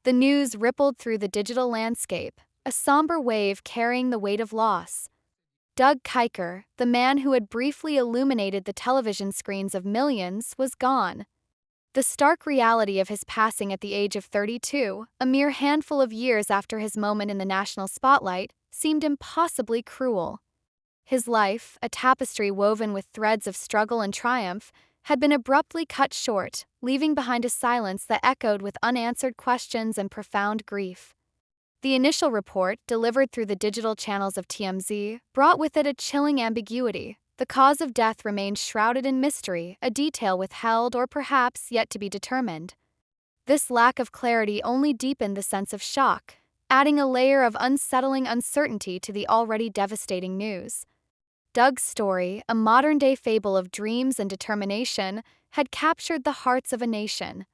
The news rippled through the digital landscape, a somber wave carrying the weight of loss. Doug Kiker, the man who had briefly illuminated the television screens of millions, was gone. The stark reality of his passing at the age of 32, a mere handful of years after his moment in the national spotlight, seemed impossibly cruel. His life, a tapestry woven with threads of struggle and triumph, had been abruptly cut short, leaving behind a silence that echoed with unanswered questions and profound grief. The initial report, delivered through the digital channels of TMZ, brought with it a chilling ambiguity. The cause of death remained shrouded in mystery, a detail withheld or perhaps yet to be determined. This lack of clarity only deepened the sense of shock, adding a layer of unsettling uncertainty to the already devastating news. Doug's story, a modern-day fable of dreams and determination, had captured the hearts of a nation.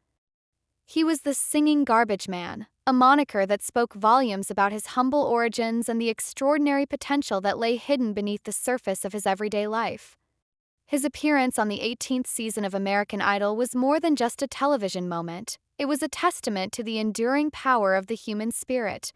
He was the singing garbage man, a moniker that spoke volumes about his humble origins and the extraordinary potential that lay hidden beneath the surface of his everyday life. His appearance on the 18th season of American Idol was more than just a television moment. It was a testament to the enduring power of the human spirit.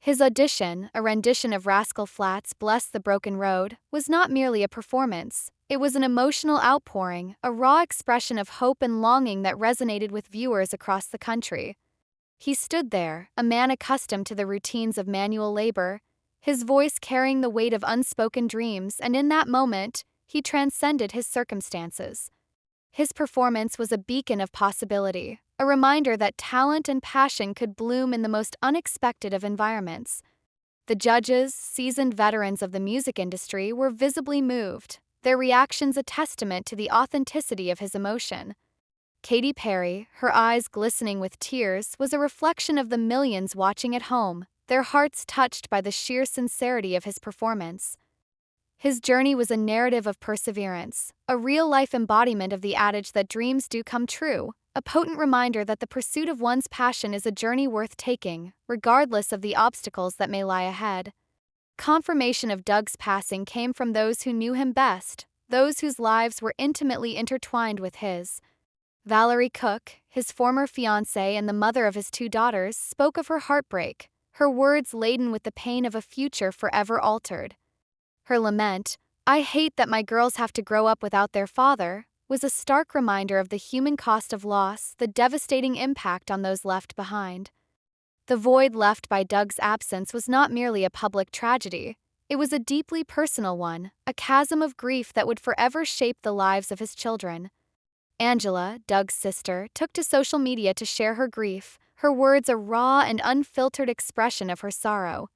His audition, a rendition of Rascal Flatts' "Bless the Broken Road," was not merely a performance. It was an emotional outpouring, a raw expression of hope and longing that resonated with viewers across the country. He stood there, a man accustomed to the routines of manual labor, his voice carrying the weight of unspoken dreams, and in that moment, he transcended his circumstances. His performance was a beacon of possibility, a reminder that talent and passion could bloom in the most unexpected of environments. The judges, seasoned veterans of the music industry, were visibly moved, their reactions a testament to the authenticity of his emotion. Katy Perry, her eyes glistening with tears, was a reflection of the millions watching at home, their hearts touched by the sheer sincerity of his performance. His journey was a narrative of perseverance, a real-life embodiment of the adage that dreams do come true, a potent reminder that the pursuit of one's passion is a journey worth taking, regardless of the obstacles that may lie ahead. Confirmation of Doug's passing came from those who knew him best, those whose lives were intimately intertwined with his. Valerie Cook, his former fiancée and the mother of his 2 daughters, spoke of her heartbreak, her words laden with the pain of a future forever altered. Her lament, "I hate that my girls have to grow up without their father," was a stark reminder of the human cost of loss, the devastating impact on those left behind. The void left by Doug's absence was not merely a public tragedy. It was a deeply personal one, a chasm of grief that would forever shape the lives of his children. Angela, Doug's sister, took to social media to share her grief, her words a raw and unfiltered expression of her sorrow.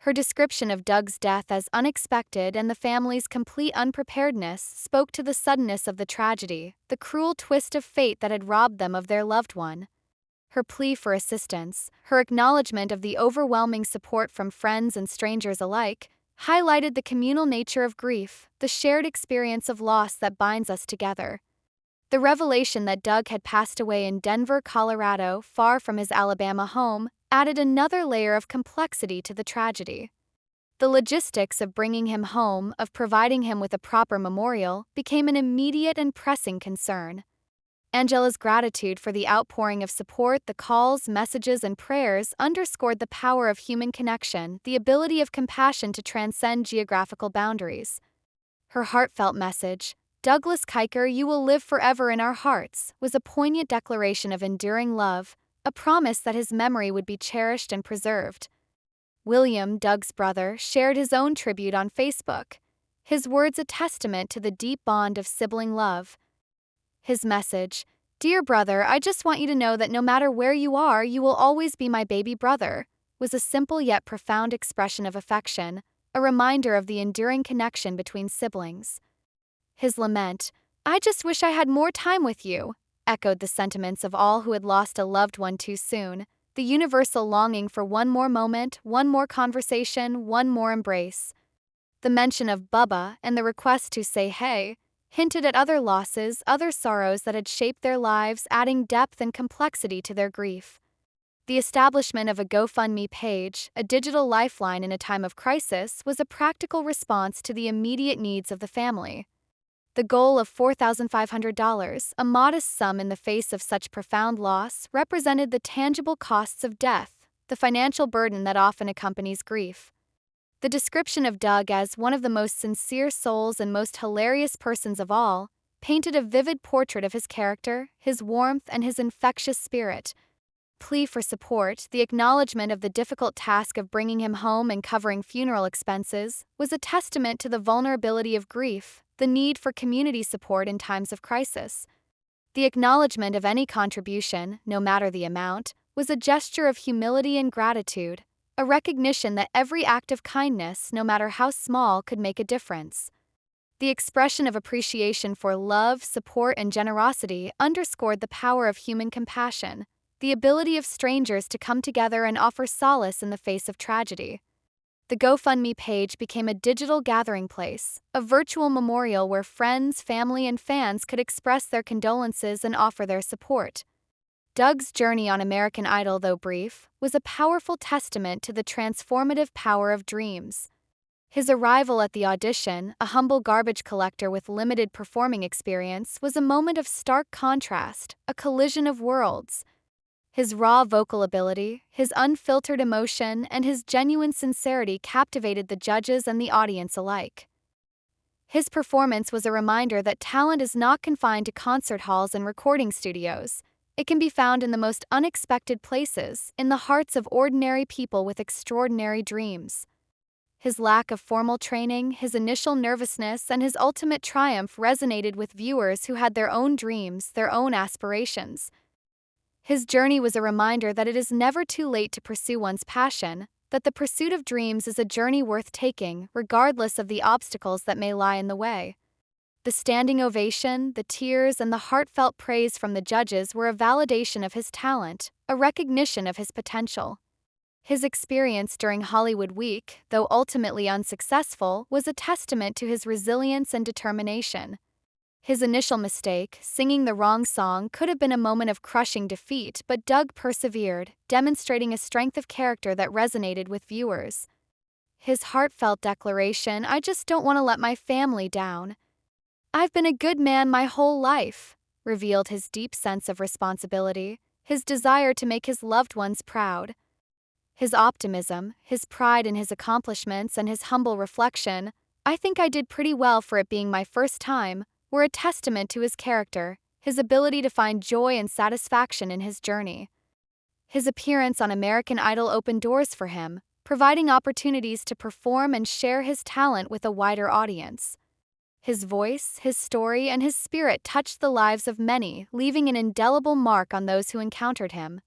Her description of Doug's death as unexpected and the family's complete unpreparedness spoke to the suddenness of the tragedy, the cruel twist of fate that had robbed them of their loved one. Her plea for assistance, her acknowledgement of the overwhelming support from friends and strangers alike, highlighted the communal nature of grief, the shared experience of loss that binds us together. The revelation that Doug had passed away in Denver, Colorado, far from his Alabama home, added another layer of complexity to the tragedy. The logistics of bringing him home, of providing him with a proper memorial, became an immediate and pressing concern. Angela's gratitude for the outpouring of support, the calls, messages, and prayers underscored the power of human connection, the ability of compassion to transcend geographical boundaries. Her heartfelt message, "Douglas Kiker, you will live forever in our hearts," was a poignant declaration of enduring love, a promise that his memory would be cherished and preserved. William, Doug's brother, shared his own tribute on Facebook, his words a testament to the deep bond of sibling love. His message, "Dear brother, I just want you to know that no matter where you are, you will always be my baby brother," was a simple yet profound expression of affection, a reminder of the enduring connection between siblings. His lament, "I just wish I had more time with you," echoed the sentiments of all who had lost a loved one too soon, the universal longing for one more moment, one more conversation, one more embrace. The mention of Bubba and the request to say hey hinted at other losses, other sorrows that had shaped their lives, adding depth and complexity to their grief. The establishment of a GoFundMe page, a digital lifeline in a time of crisis, was a practical response to the immediate needs of the family. The goal of $4,500, a modest sum in the face of such profound loss, represented the tangible costs of death, the financial burden that often accompanies grief. The description of Doug as one of the most sincere souls and most hilarious persons of all painted a vivid portrait of his character, his warmth, and his infectious spirit. Plea for support, the acknowledgement of the difficult task of bringing him home and covering funeral expenses, was a testament to the vulnerability of grief, the need for community support in times of crisis. The acknowledgement of any contribution, no matter the amount, was a gesture of humility and gratitude, a recognition that every act of kindness, no matter how small, could make a difference. The expression of appreciation for love, support, and generosity underscored the power of human compassion, the ability of strangers to come together and offer solace in the face of tragedy. The GoFundMe page became a digital gathering place, a virtual memorial where friends, family, and fans could express their condolences and offer their support. Doug's journey on American Idol, though brief, was a powerful testament to the transformative power of dreams. His arrival at the audition, a humble garbage collector with limited performing experience, was a moment of stark contrast, a collision of worlds. His raw vocal ability, his unfiltered emotion, and his genuine sincerity captivated the judges and the audience alike. His performance was a reminder that talent is not confined to concert halls and recording studios. It can be found in the most unexpected places, in the hearts of ordinary people with extraordinary dreams. His lack of formal training, his initial nervousness, and his ultimate triumph resonated with viewers who had their own dreams, their own aspirations. His journey was a reminder that it is never too late to pursue one's passion, that the pursuit of dreams is a journey worth taking, regardless of the obstacles that may lie in the way. The standing ovation, the tears, and the heartfelt praise from the judges were a validation of his talent, a recognition of his potential. His experience during Hollywood Week, though ultimately unsuccessful, was a testament to his resilience and determination. His initial mistake, singing the wrong song, could have been a moment of crushing defeat, but Doug persevered, demonstrating a strength of character that resonated with viewers. His heartfelt declaration, "I just don't want to let my family down. I've been a good man my whole life," revealed his deep sense of responsibility, his desire to make his loved ones proud. His optimism, his pride in his accomplishments, and his humble reflection, "I think I did pretty well for it being my first time," were a testament to his character, his ability to find joy and satisfaction in his journey. His appearance on American Idol opened doors for him, providing opportunities to perform and share his talent with a wider audience. His voice, his story, and his spirit touched the lives of many, leaving an indelible mark on those who encountered him.